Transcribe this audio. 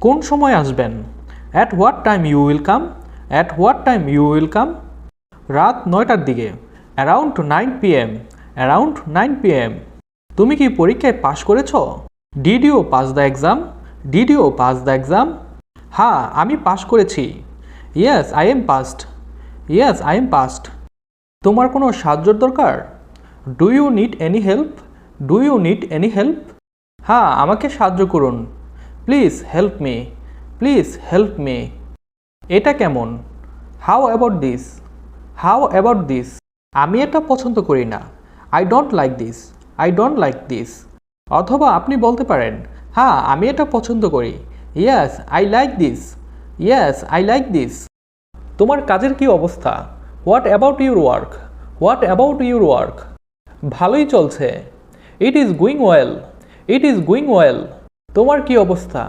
কোন সময় আসবেন? At what time you will come? At what time you will come? রাত 9টার দিকে। Around 9 PM। Around 9 PM। তুমি কি পরীক্ষায় পাশ করেছ? Did you pass the exam? Did you pass the exam? হ্যাঁ, আমি পাশ করেছি। Yes I am passed. Yes I am passed. তোমার কোনো সাহায্যর দরকার? Do you need any help? Do you need any help? হ্যাঁ, আমাকে সাহায্য করুন। Please help me. Please help me. এটা কেমন? How about this? How about this? আমি এটা পছন্দ করি না। I don't like this. I don't like this. অথবা আপনি বলতে পারেন, হ্যাঁ আমি এটা পছন্দ করি। Yes I like this. Yes I like this. তোমার কাজের কি অবস্থা? What about your work? What about your work? ভালোই চলছে। It is going well. It is going well. তোমার কি অবস্থা?